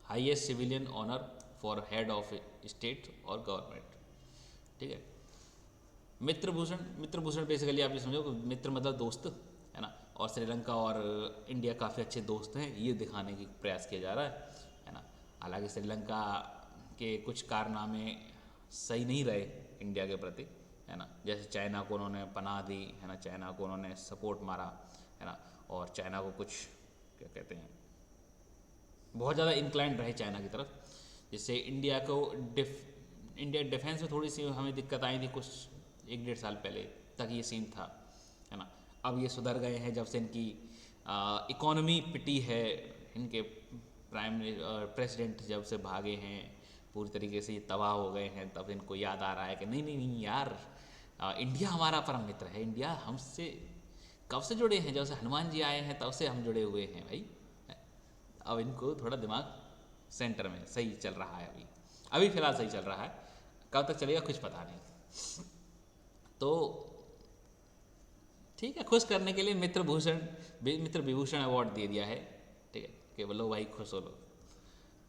highest civilian honour for head of state और गवर्नमेंट। ठीक है, मित्र भूषण बेसिकली आप ये समझो, मित्र मतलब दोस्त, है ना? और श्रीलंका और इंडिया काफ़ी अच्छे दोस्त हैं, ये दिखाने की प्रयास किया जा रहा है ना? हालांकि श्रीलंका के कुछ कारनामे सही नहीं रहे इंडिया के प्रति, है ना? जैसे चाइना को उन्होंने पनाह दी, है ना? चाइना को उन्होंने सपोर्ट मारा, है ना? और चाइना को कुछ क्या कहते हैं, बहुत ज़्यादा इंक्लाइंड रहे चाइना की तरफ, जिससे इंडिया डिफेंस में थोड़ी सी हमें दिक्कत आई थी कुछ 1-1.5 साल पहले तक ये सीन था, है ना? अब ये सुधर गए हैं जब से इनकी इकोनॉमी पिटी है, इनके प्रेसिडेंट जब से भागे हैं, पूरी तरीके से ये तबाह हो गए हैं, तब इनको याद आ रहा है कि नहीं नहीं नहीं यार, इंडिया हमारा परम मित्र है, इंडिया हमसे कब से जुड़े हैं, जब से हनुमान जी आए हैं तब से हम जुड़े हुए हैं भाई। अब इनको थोड़ा दिमाग सेंटर में सही चल रहा है, अभी फ़िलहाल सही चल रहा है, कब तक चलेगा कुछ पता नहीं। तो ठीक है, खुश करने के लिए मित्र विभूषण अवार्ड दे दिया है। ठीक है, कि बोलो भाई खुश हो लो,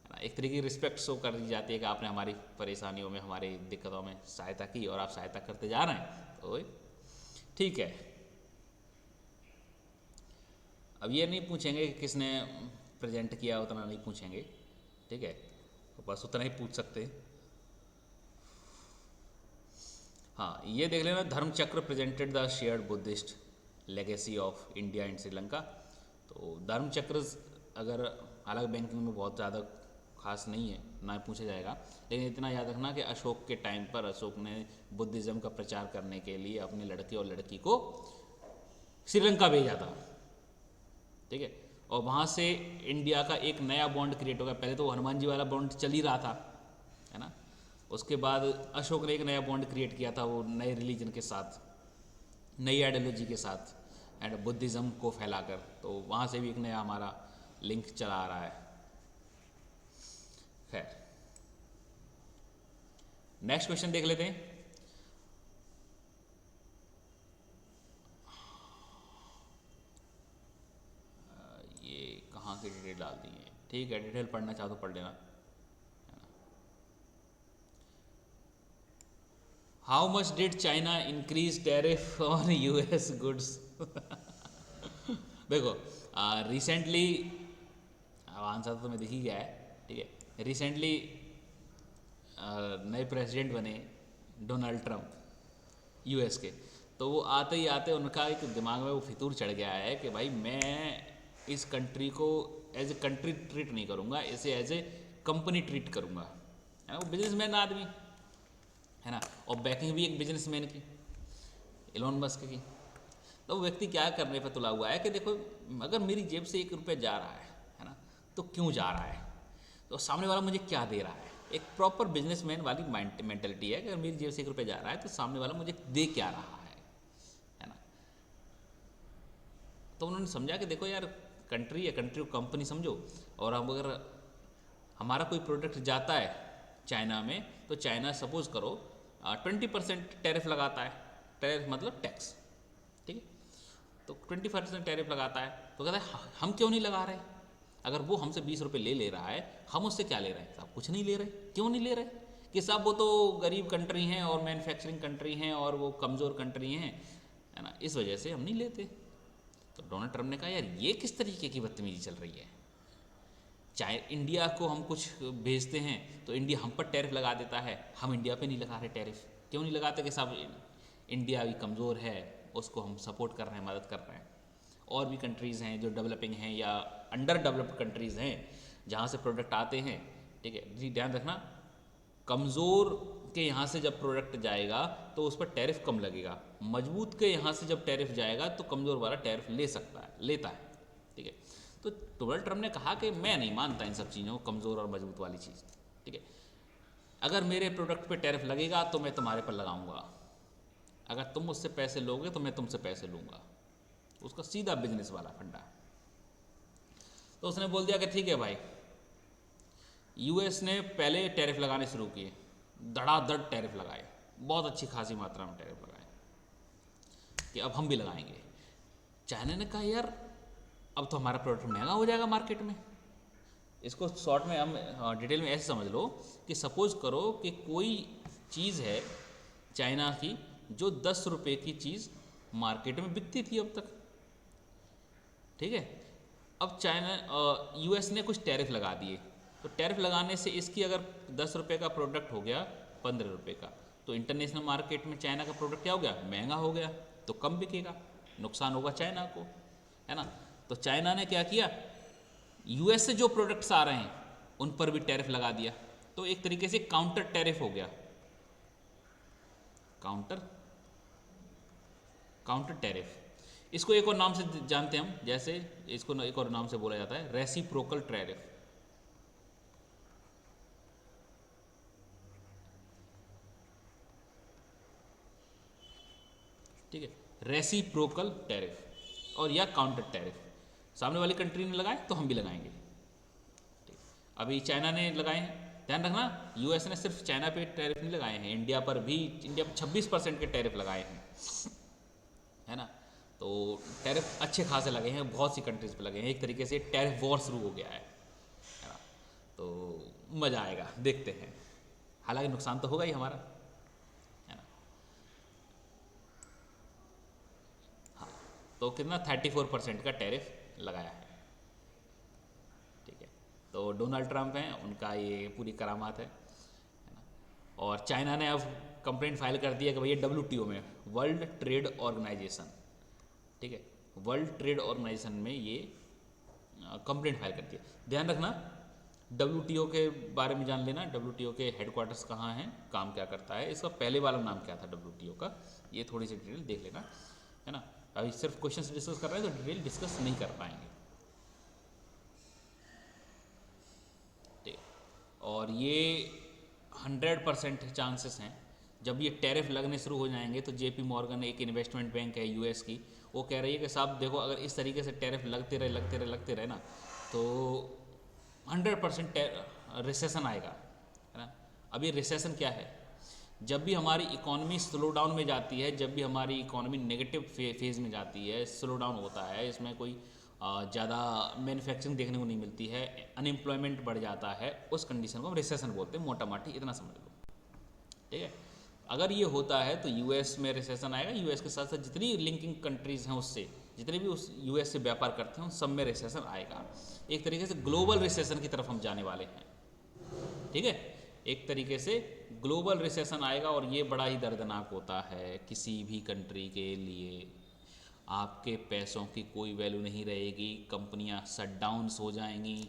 है ना? एक तरीके की रिस्पेक्ट शो कर दी जाती है कि आपने हमारी परेशानियों में, हमारी दिक्कतों में सहायता की और आप सहायता करते जा रहे हैं, तो ठीक है। अब ये नहीं पूछेंगे कि किसने प्रेजेंट किया, उतना नहीं पूछेंगे, ठीक है, तो बस उतना ही पूछ सकते हैं। हाँ, ये देख लेना, धर्म चक्र presented the shared Buddhist legacy of India and Sri Lanka. तो धर्म चक्र अगर हालांकि बैंकिंग में बहुत ज़्यादा खास नहीं है, ना पूछा जाएगा, लेकिन इतना याद रखना कि अशोक के टाइम पर अशोक ने बुद्धिज़्म का प्रचार करने के लिए अपने लड़के और लड़की को श्रीलंका भेजा था। ठीक है, और वहाँ से इंडिया का एक नया बॉन्ड क्रिएट हो गया। पहले तो हनुमान जी वाला बॉन्ड चल ही रहा था, है ना? उसके बाद अशोक ने एक नया बॉन्ड क्रिएट किया था, वो नए रिलीजन के साथ, नई आइडियोलॉजी के साथ, एंड बुद्धिज़्म को फैलाकर, तो वहाँ से भी एक नया हमारा लिंक चला आ रहा है। खैर, नेक्स्ट क्वेश्चन देख लेते हैं। ये कहाँ की डिटेल डाल दी है? ठीक है, डिटेल पढ़ना चाहो तो पढ़ लेना। How much did China increase tariff on US goods? देखो, रिसेंटली आंसर तो मैं दिख ही गया है। ठीक है, रिसेंटली नए प्रेसिडेंट बने डोनाल्ड ट्रंप यूएस के, तो वो आते ही आते उनका एक दिमाग में वो फितूर चढ़ गया है कि भाई मैं इस कंट्री को एज ए कंट्री ट्रीट नहीं करूँगा, इसे एज ए कंपनी ट्रीट करूँगा, है ना? वो बिजनेसमैन आदमी, है ना? और बैकिंग भी एक बिजनेसमैन की, एलोन मस्क की। तो वो व्यक्ति क्या करने पर तुला हुआ है कि देखो, अगर मेरी जेब से 1 रुपया जा रहा है ना, तो क्यों जा रहा है, तो सामने वाला मुझे क्या दे रहा है। एक प्रॉपर बिजनेसमैन वाली मेंटेलिटी है कि अगर मेरी जेब से 1 रुपया जा रहा है तो सामने वाला मुझे दे क्या रहा है ना? तो उन्होंने समझा कि देखो यार, कंट्री है, कंट्री को कंपनी समझो, और हम अगर हमारा कोई प्रोडक्ट जाता है चाइना में, तो चाइना सपोज करो 20% टैरिफ लगाता है, टैरिफ मतलब टैक्स, ठीक है? तो 20% टैरिफ लगाता है, तो कहता है हम क्यों नहीं लगा रहे? अगर वो हमसे 20 रुपये ले रहा है, हम उससे क्या ले रहे हैं? साहब कुछ नहीं ले रहे। क्यों नहीं ले रहे? कि साहब वो तो गरीब कंट्री हैं और मैन्युफैक्चरिंग कंट्री हैं और वो कमज़ोर कंट्री हैं, है ना, इस वजह से हम नहीं लेते। तो डोनाल्ड ट्रंप ने कहा यार ये किस तरीके की बदतमीजी चल रही है, चाहे इंडिया को हम कुछ भेजते हैं तो इंडिया हम पर टैरिफ लगा देता है, हम इंडिया पे नहीं लगा रहे टैरिफ। क्यों नहीं लगाते? कि साहब इंडिया भी कमज़ोर है, उसको हम सपोर्ट कर रहे हैं, मदद कर रहे हैं। और भी कंट्रीज़ हैं जो डेवलपिंग हैं या अंडर डेवलप्ड कंट्रीज़ हैं, जहाँ से प्रोडक्ट आते हैं, ठीक है जी, ध्यान रखना, कमज़ोर के यहाँ से जब प्रोडक्ट जाएगा तो उस पर टैरिफ कम लगेगा, मजबूत के यहाँ से जब टैरिफ जाएगा तो कमज़ोर वाला टैरिफ ले सकता है, लेता है। ठीक है, तो डोनाल्ड ट्रंप ने कहा कि मैं नहीं मानता इन सब चीज़ों को, कमज़ोर और मजबूत वाली चीज़। ठीक है, अगर मेरे प्रोडक्ट पे टैरिफ लगेगा तो मैं तुम्हारे पर लगाऊंगा, अगर तुम मुझसे पैसे लोगे तो मैं तुमसे पैसे लूँगा। उसका सीधा बिजनेस वाला फंडा। तो उसने बोल दिया कि ठीक है भाई, यूएस ने पहले टैरिफ लगाने शुरू किए, धड़ाधड़ टैरिफ लगाए, बहुत अच्छी खासी मात्रा में टैरिफ लगाए कि अब हम भी लगाएंगे। चाइना ने कहा यार अब तो हमारा प्रोडक्ट महंगा हो जाएगा मार्केट में। इसको शॉर्ट में हम डिटेल में ऐसे समझ लो कि सपोज करो कि कोई चीज़ है चाइना की जो 10 रुपये की चीज़ मार्केट में बिकती थी अब तक। ठीक है, अब चाइना यूएस ने कुछ टैरिफ लगा दिए, तो टैरिफ लगाने से इसकी अगर 10 रुपये का प्रोडक्ट हो गया 15 रुपये का, तो इंटरनेशनल मार्केट में चाइना का प्रोडक्ट क्या हो गया, महंगा हो गया, तो कम बिकेगा, नुकसान होगा चाइना को, है ना। तो चाइना ने क्या किया, यूएस से जो प्रोडक्ट्स आ रहे हैं उन पर भी टैरिफ लगा दिया, तो एक तरीके से काउंटर टैरिफ हो गया, काउंटर टैरिफ। इसको एक और नाम से जानते हैं हम, जैसे इसको एक और नाम से बोला जाता है रेसिप्रोकल टैरिफ। ठीक है, रेसिप्रोकल टैरिफ और या काउंटर टैरिफ, सामने वाली कंट्री ने लगाए तो हम भी लगाएंगे। ठीक, अभी चाइना ने लगाए हैं, ध्यान रखना यूएस ने सिर्फ चाइना पे टैरिफ नहीं लगाए हैं, इंडिया पर भी, इंडिया पर 26% के टैरिफ लगाए हैं, है ना। तो टैरिफ अच्छे खासे लगे हैं, बहुत सी कंट्रीज पे लगे हैं, एक तरीके से टैरिफ वॉर शुरू हो गया है ना। तो मज़ा आएगा, देखते हैं, हालांकि नुकसान तो होगा ही हमारा, है ना। हाँ, तो कितना 34% का टैरिफ लगाया है। ठीक है, तो डोनाल्ड ट्रंप हैं, उनका ये पूरी करामात है ना। और चाइना ने अब कंप्लेंट फाइल कर दिया कि भैया WTO में, वर्ल्ड ट्रेड ऑर्गेनाइजेशन, ठीक है, वर्ल्ड ट्रेड ऑर्गेनाइजेशन में ये कंप्लेंट फाइल कर दिया। ध्यान रखना WTO के बारे में जान लेना, WTO के हेडक्वार्टर्स कहाँ हैं, काम क्या करता है, इसका पहले वाला नाम क्या था WTO का, ये थोड़ी सी डिटेल देख लेना, है ना। अभी सिर्फ क्वेश्चन डिस्कस कर रहे हैं तो डिटेल डिस्कस नहीं कर पाएंगे। ठीक, और ये 100% चांसेस हैं, जब ये टैरिफ लगने शुरू हो जाएंगे तो JP मॉर्गन एक इन्वेस्टमेंट बैंक है यूएस की, वो कह रही है कि साहब देखो अगर इस तरीके से टैरिफ लगते रहे ना तो 100% रिसेशन आएगा, है ना। अब ये रिसेशन क्या है, जब भी हमारी इकोनॉमी स्लो डाउन में जाती है, जब भी हमारी इकोनॉमी नेगेटिव फेज़ में जाती है, स्लो डाउन होता है, इसमें कोई ज़्यादा मैन्युफैक्चरिंग देखने को नहीं मिलती है, अनएम्प्लॉयमेंट बढ़ जाता है, उस कंडीशन को हम रिसेशन बोलते हैं, मोटा माटी इतना समझ लो। ठीक है, अगर ये होता है तो यूएस में रिसेशन आएगा, यूएस के साथ साथ जितनी लिंकिंग कंट्रीज़ हैं उससे, जितने भी उस यूएस से व्यापार करते हैं उन सब में रिसेशन आएगा। एक तरीके से ग्लोबल रिसेशन की तरफ हम जाने वाले हैं। ठीक है, एक तरीके से ग्लोबल रिसेशन आएगा और ये बड़ा ही दर्दनाक होता है किसी भी कंट्री के लिए। आपके पैसों की कोई वैल्यू नहीं रहेगी, कंपनियां शट डाउन्स हो जाएंगी,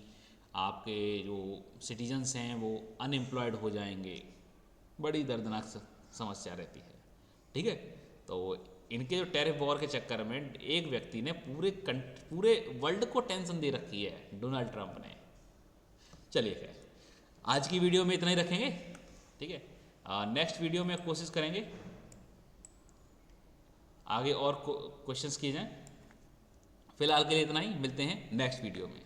आपके जो सिटीजन्स हैं वो अनएम्प्लॉयड हो जाएंगे, बड़ी दर्दनाक समस्या रहती है। ठीक है, तो इनके जो टैरिफ वॉर के चक्कर में एक व्यक्ति ने पूरे वर्ल्ड को टेंशन दे रखी है, डोनाल्ड ट्रंप ने। चलिए खैर, आज की वीडियो में इतना ही रखेंगे। ठीक है, नेक्स्ट वीडियो में कोशिश करेंगे आगे और क्वेश्चंस किए जाएं। फिलहाल के लिए इतना ही, मिलते हैं नेक्स्ट वीडियो में।